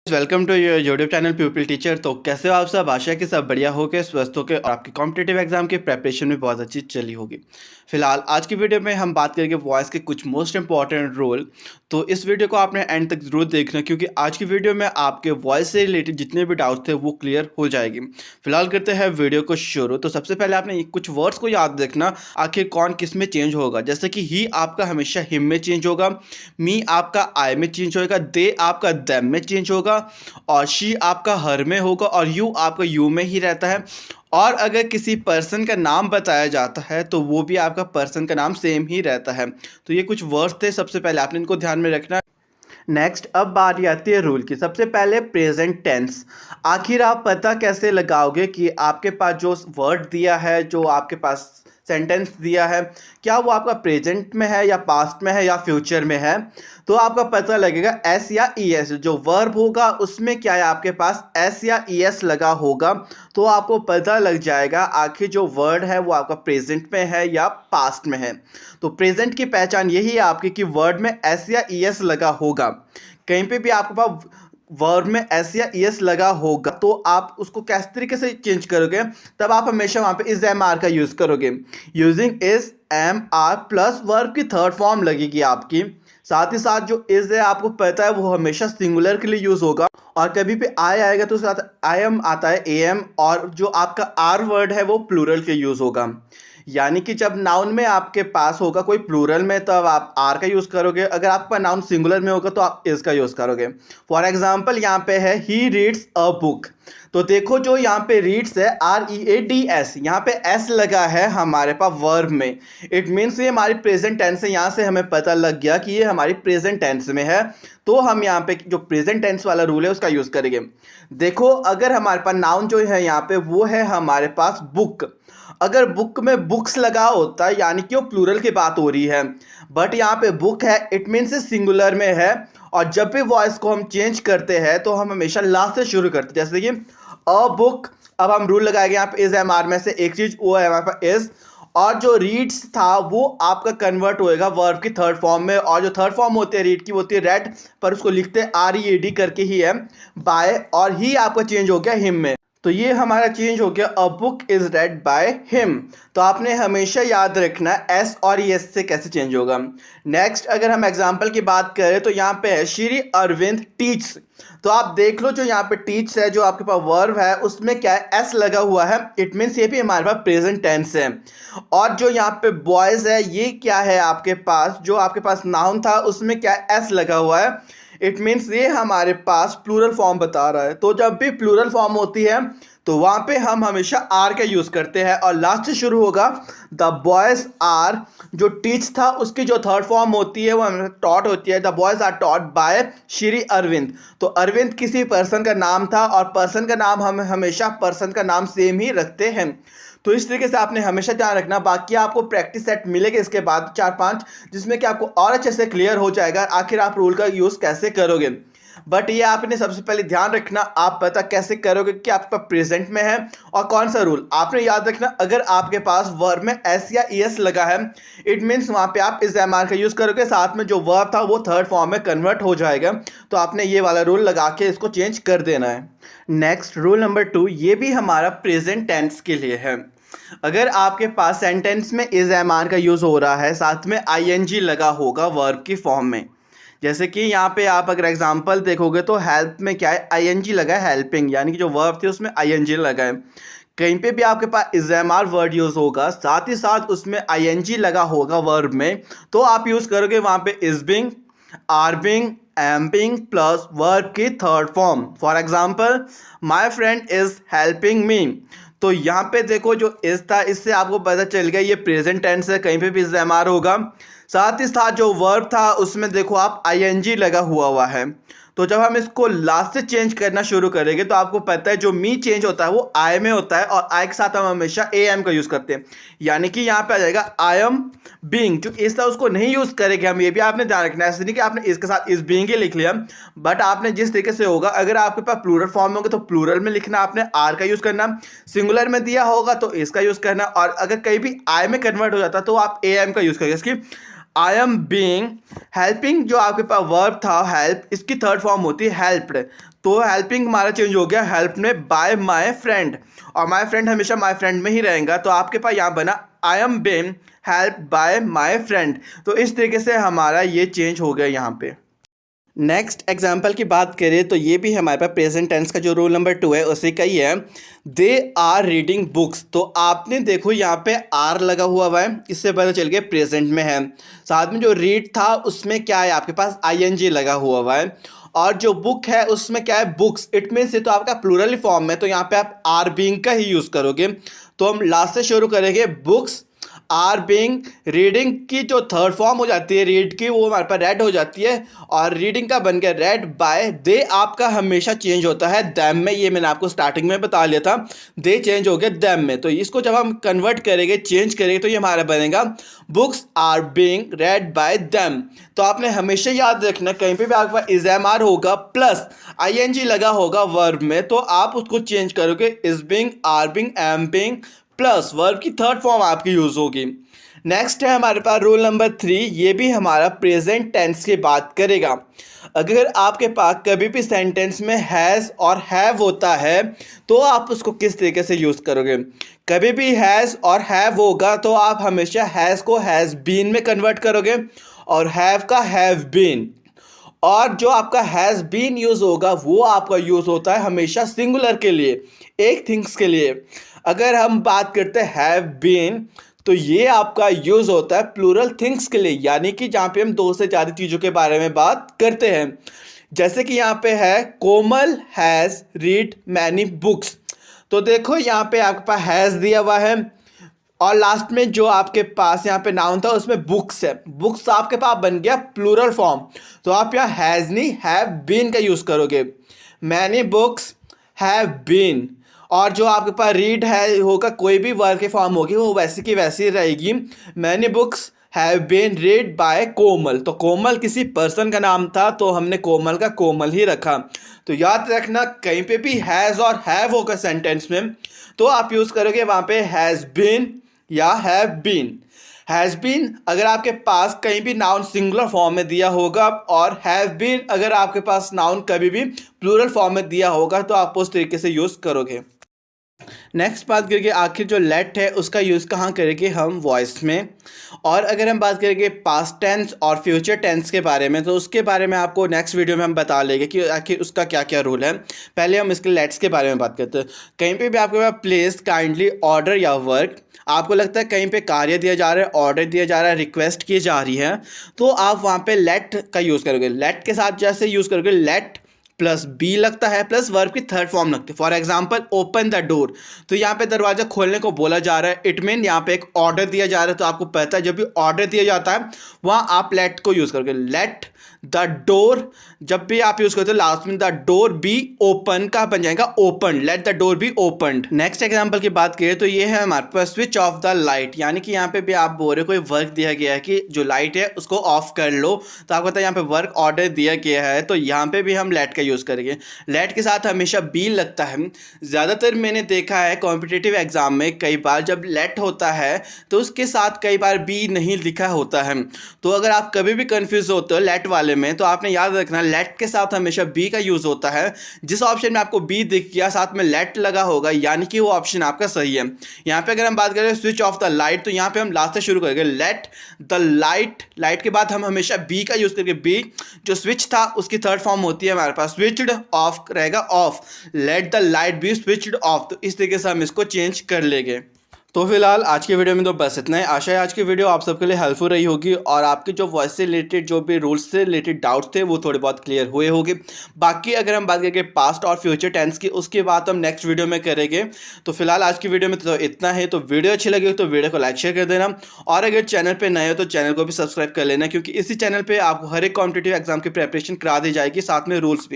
Welcome to your YouTube channel people teacher. तो कैसे हो आप सब? आशा कि सब बढ़िया हो के स्वस्थ हो के और आपकी कॉम्पिटिटिव एग्जाम की प्रेपरेशन में बहुत अच्छी चली होगी। फिलहाल आज की वीडियो में हम बात करेंगे वॉइस के कुछ मोस्ट इंपॉर्टेंट रोल। तो इस वीडियो को आपने एंड तक जरूर देखना, क्योंकि आज की वीडियो में आपके वॉइस से रिलेटेड जितने भी डाउट्स थे वो क्लियर हो जाएगी। फिलहाल करते हैं वीडियो को शुरू। तो सबसे पहले आपने कुछ वर्ड्स को याद रखना, आखिर कौन किस में चेंज होगा। जैसे कि ही आपका हमेशा हिम में चेंज होगा, मी आपका आई में चेंज होगा, दे आपका देम में चेंज होगा, और शी आपका हर में होगा, और यू आपका यू में ही रहता है। और अगर किसी पर्सन का नाम बताया जाता है तो वो भी आपका पर्सन का नाम सेम ही रहता है। तो ये कुछ वर्ड्स थे, सबसे पहले आपने इनको ध्यान में रखना। नेक्स्ट अब बारी आती है रूल की। सबसे पहले प्रेजेंट टेंस। आखिर आप पता कैसे लगाओगे कि आपके पास जो वर्ड दिया है, जो आपके पास सेंटेंस दिया है, क्या वो आपका प्रेजेंट में है या पास्ट में है या फ्यूचर में है। तो आपका पता लगेगा एस या ई एस। जो वर्ब होगा उसमें क्या है, आपके पास एस या ई एस लगा होगा, तो आपको पता लग जाएगा आखिर जो वर्ड है वो आपका प्रेजेंट में है या पास्ट में है। तो प्रेजेंट की पहचान यही है आपकी कि वर्ड में एस या ई एस लगा होगा। कहीं पे भी आपके पास वर्ड में एस या ई एस लगा होगा तो आप उसको किस तरीके से चेंज करोगे, तब आप हमेशा वहां पे इज एम आर का यूज करोगे। Using is am are plus verb की थर्ड फॉर्म लगेगी आपकी। साथ ही साथ जो इज है आपको पता है वो हमेशा सिंगुलर के लिए यूज होगा, और कभी भी आई आएगा तो उसके साथ आई एम आता है, ए एम, और जो आपका आर वर्ड है वो प्लूरल के यूज होगा। यानी कि जब नाउन में आपके पास होगा कोई प्लूरल में तब आप आर का यूज करोगे, अगर आपका नाउन सिंगुलर में होगा तो आप इज का यूज करोगे। फॉर एग्जाम्पल यहाँ पे है ही रीड्स अ बुक। तो देखो जो यहाँ पे रीड्स है R E A D S, यहाँ पे एस लगा है हमारे पास वर्ब में। इट मीन्स ये हमारी प्रेजेंट टेंस है। यहाँ से हमें पता लग गया कि ये हमारी प्रेजेंट टेंस में है, तो हम यहाँ पे जो प्रेजेंट टेंस वाला रूल है उसका यूज करेंगे। देखो अगर हमारे पास नाउन जो है यहाँ पे वो है हमारे पास बुक। अगर बुक में बुक्स लगा होता है यानी कि वो प्लूरल की बात हो रही है, बट यहाँ पे बुक है, इट मीन्स सिंगुलर में है। और जब भी वॉइस को हम चेंज करते हैं तो हम हमेशा लास्ट से शुरू करते हैं, जैसे कि अ बुक। अब हम रूल लगाएंगे यहाँ पे इज एम आर में से एक चीज वो है हमारे पास इज, और जो रीड्स था वो आपका कन्वर्ट होएगा वर्ब की थर्ड फॉर्म में। और जो थर्ड फॉर्म होती है रीड की वो होती है रेड, पर उसको लिखते हैं आर ई ए डी करके ही है, बाय, और ही आपका चेंज हो गया हिम में। तो ये हमारा चेंज हो गया a book is red by him. तो आपने हमेशा याद रखना एस और एस से कैसे चेंज होगा। नेक्स्ट अगर हम एग्जांपल की बात करें तो यहाँ पे है श्री अरविंद टीच। तो आप देख लो जो यहाँ पे टीच है, जो आपके पास वर्ब है उसमें क्या है, एस लगा हुआ है। इट मीन्स ये भी हमारे पास प्रेजेंट टेंस है। और जो यहाँ पे बॉयज है ये क्या है, आपके पास जो आपके पास नाउन था उसमें क्या है, एस लगा हुआ है। इट मीन्स ये हमारे पास प्लूरल फॉर्म बता रहा है। तो जब भी प्लूरल फॉर्म होती है तो वहां पे हम हमेशा आर का यूज करते हैं, और लास्ट से शुरू होगा द बॉयज आर। जो टीच था उसकी जो थर्ड फॉर्म होती है वो टॉट होती है, the boys are taught by Shri Arvind. तो अरविंद किसी पर्सन का नाम था, और पर्सन का नाम हम हमेशा पर्सन का नाम सेम ही रखते हैं। तो इस तरीके से आपने हमेशा ध्यान रखना। बाकी आपको प्रैक्टिस सेट मिलेगा इसके बाद 4-5, जिसमें कि आपको और अच्छे से क्लियर हो जाएगा आखिर आप रूल का यूज कैसे करोगे। बट ये आपने सबसे पहले ध्यान रखना, आप पता कैसे करोगे कि आपका प्रेजेंट में है और कौन सा रूल। आपने याद रखना अगर आपके पास वर्ब में एस या ई एस लगा है, इट मीन्स वहां पे आप इस एम आर का यूज करोगे, साथ में जो वर्ब था वो थर्ड फॉर्म में कन्वर्ट हो जाएगा। तो आपने ये वाला रूल लगा के इसको चेंज कर देना है। नेक्स्ट रूल नंबर 2, ये भी हमारा प्रेजेंट टेंस के लिए है। अगर आपके पास सेंटेंस में इज एम आर का यूज हो रहा है, साथ में आई एन जी लगा होगा वर्ब की फॉर्म में। जैसे कि यहाँ पे आप अगर एग्जांपल देखोगे तो हेल्प में क्या है, आई एन जी लगा है, हेल्पिंग, यानी कि जो वर्ब थी उसमें आई एन जी लगा है। कहीं पे भी आपके पास is am are word use होगा, साथ ही साथ उसमें आई एन जी लगा होगा वर्ब में, तो आप यूज करोगे वहां पे is being, are being, am being plus verb की third form. For example my friend is helping me. तो यहाँ पे देखो जो इस था इससे आपको पता चल गया ये प्रेजेंट टेंस है, कहीं पे भी इज एम आर होगा। साथ ही साथ जो वर्ब था उसमें देखो आप आई एन जी लगा हुआ है। तो जब हम इसको लास्ट से चेंज करना शुरू करेंगे तो आपको पता है जो मी चेंज होता है वो आई में होता है, और आई के साथ हम हमेशा ए एम का यूज करते हैं। यानी कि यहाँ पे आ जाएगा आई एम बीइंग। जो इस तरह उसको नहीं यूज करेंगे हम, ये भी आपने ध्यान रखना है। ऐसे नहीं कि आपने इसके साथ इस बीइंग ही लिख लिया, बट आपने जिस तरीके से होगा, अगर आपके पास प्लूरल फॉर्म में होगा तो प्लूरल में लिखना, आपने आर का यूज करना, सिंगुलर में दिया होगा तो इसका यूज करना, और अगर कहीं भी आई में कन्वर्ट हो जाता तो आप ए एम का यूज करेंगे। इसकी आई एम बीइंग हेल्पिंग, जो आपके पास वर्ब था हेल्प, इसकी थर्ड फॉर्म होती है हेल्प्ड। तो हेल्पिंग हमारा चेंज हो गया हेल्प में बाय माय फ्रेंड, और माय फ्रेंड हमेशा माय फ्रेंड में ही रहेगा, तो आपके पास यहाँ बना I am being help by my friend. तो इस तरीके से हमारा ये चेंज हो गया यहाँ पे। नेक्स्ट एग्जाम्पल की बात करें तो ये भी हमारे पास प्रेजेंट टेंस का जो रूल नंबर 2 है उसी का ही है। दे आर रीडिंग बुक्स, तो आपने देखो यहाँ पे आर लगा हुआ है, इससे पता चल गया प्रेजेंट में है। साथ में जो रीड था उसमें क्या है, आपके पास आईएनजी लगा हुआ है, और जो बुक है उसमें क्या है, बुक्स। इट मीन्स ये तो आपका प्लूरल फॉर्म है, तो यहाँ पे आप आर बीइंग का ही यूज़ करोगे। तो हम लास्ट से शुरू करेंगे, बुक्स आर बीइंग। रीडिंग की जो थर्ड फॉर्म हो जाती है रीड की, वो हमारे पास रेड हो जाती है, और रीडिंग का बन गया रेड बाय। दे आपका हमेशा चेंज होता है दैम में, ये मैंने आपको स्टार्टिंग में बता लिया था, दे चेंज हो गया दैम में। तो इसको जब हम कन्वर्ट करेंगे, चेंज करेंगे, तो ये हमारा बनेगा books are being read by them. तो आपने हमेशा याद रखना, कहीं पे भी आपके पास इज एम आर होगा प्लस आईएनजी लगा होगा वर्ब में, तो आप उसको चेंज करोगे is being, are being, am being plus verb की थर्ड फॉर्म आपकी यूज होगी। नेक्स्ट है हमारे पास रूल नंबर 3, ये भी हमारा प्रेजेंट टेंस की बात करेगा। अगर आपके पास कभी भी सेंटेंस में हैज़ और हैव होता है तो आप उसको किस तरीके से यूज़ करोगे। कभी भी हैज़ और हैव होगा तो आप हमेशा हैज़ को हैज़ बीन में कन्वर्ट करोगे, और हैव का हैव बीन। और जो आपका हैज़ बीन यूज़ होगा वो आपका यूज़ होता है हमेशा सिंगुलर के लिए, एक थिंग्स के लिए। अगर हम बात करते हैं हैव बीन, तो ये आपका यूज़ होता है प्लूरल थिंग्स के लिए, यानी कि जहाँ पे हम दो से ज़्यादा चीज़ों के बारे में बात करते हैं। जैसे कि यहाँ पे है कोमल हैज़ रीड मैनी बुक्स, तो देखो यहाँ पे आपके पास हैज़ दिया हुआ है, और लास्ट में जो आपके पास यहाँ पे नाउन था उसमें बुक्स है। बुक्स आपके पास बन गया प्लूरल फॉर्म, तो आप यहाँ हैज़ नहीं हैव बीन का यूज़ करोगे। मैनी बुक्स हैव बीन, और जो आपके पास रीड है होगा, कोई भी वर्ब की फॉर्म होगी वो वैसी की वैसी रहेगी। Many books have been read by Komal, तो कोमल किसी पर्सन का नाम था, तो हमने कोमल का कोमल ही रखा। तो याद रखना, कहीं पे भी हैज़ और हैव होगा सेंटेंस में तो आप यूज़ करोगे वहाँ पे हैज़ बीन या हैव बीन। हैज़ बीन अगर आपके पास कहीं भी नाउन सिंगुलर फॉर्म में दिया होगा, और हैव बीन अगर आपके पास नाउन कभी भी प्लूरल फॉर्म में दिया होगा, तो आप उस तरीके से यूज़ करोगे। नेक्स्ट बात करेंगे आखिर जो लेट है उसका यूज़ कहाँ करेंगे हम, वॉइस में। और अगर हम बात करेंगे पास्ट टेंस और फ्यूचर टेंस के बारे में, तो उसके बारे में आपको नेक्स्ट वीडियो में हम बता लेंगे कि आखिर उसका क्या क्या रूल है। पहले हम इसके लेट्स के बारे में बात करते हैं। कहीं पे भी आपके पास प्लेस, काइंडली, ऑर्डर या वर्क, आपको लगता है कहीं पे कार्य दिया जा रहा है, ऑर्डर दिया जा रहा है, रिक्वेस्ट की जा रही है, तो आप वहाँ पे लेट का यूज़ करोगे। लेट के साथ जैसे यूज़ करोगे, लेट प्लस बी लगता है प्लस वर्ब की थर्ड फॉर्म लगती है। For example open the door, तो यहाँ पे दरवाजा खोलने को बोला जा रहा है, इट मीन यहाँ पे एक ऑर्डर दिया जा रहा है। तो आपको पता है जब भी ऑर्डर दिया जाता है वहाँ आप लेट को यूज़ करोगे। लेट द डोर जब भी आप यूज़ करते हो लास्ट में द डोर बी ओपन का बन जाएगा open, let the door B opened. Next example की बात करें तो ये है हमारे पास स्विच ऑफ द लाइट, यानी कि यहाँ पे भी आप बोल रहे हो कोई वर्क दिया गया है कि जो लाइट है उसको ऑफ कर लो, तो आपको पता है यहाँ पे वर्क ऑर्डर दिया गया है, तो यहाँ पे भी हम लेट का यूज़ करेंगे। लेट के साथ हमेशा बी लगता है। ज़्यादातर मैंने देखा है कॉम्पिटिटिव एग्जाम में कई बार जब लेट होता है तो उसके साथ कई बार बी नहीं लिखा होता है। तो अगर आप कभी भी कंफ्यूज होते हो लेट वाले में, तो आपने याद रखना लेट के साथ हमेशा बी का यूज़ होता है। जिस ऑप्शन में आपको बी दिख गया साथ में लेट लगा होगा, यानी कि वो ऑप्शन आपका सही है। यहाँ पे अगर हम बात करें स्विच ऑफ द लाइट, तो यहाँ पे हम लास्ट से शुरू करेंगे, लेट द लाइट। लाइट के बाद हम हमेशा बी का यूज़ करेंगे। बी जो स्विच था उसकी थर्ड फॉर्म होती है हमारे पास स्विच्ड ऑफ रहेगा, of, let the light B switched off. तो इस तरीके से हम इसको चेंज कर लेंगे। तो फिलहाल आज के वीडियो में तो बस इतना है। आशा है आज की वीडियो आप सबके लिए हेल्पफुल रही होगी और आपके जो वॉइस से रिलेटेड जो भी रूल्स से रिलेटेड डाउट्स थे वो थोड़े बहुत क्लियर हुए होंगे। बाकी अगर हम बात करेंगे पास्ट और फ्यूचर टेंस की, उसकी बात हम नेक्स्ट वीडियो में करेंगे। तो फिलहाल आज की वीडियो में तो इतना है। तो वीडियो अच्छी लगी तो वीडियो को लाइक शेयर कर देना, और अगर चैनल पर नए हो तो चैनल को भी सब्सक्राइब कर लेना, क्योंकि इसी चैनल पर आपको हर एक कॉम्पिटिटिव एग्जाम की प्रिपरेशन करा दी जाएगी, साथ में रूल्स भी।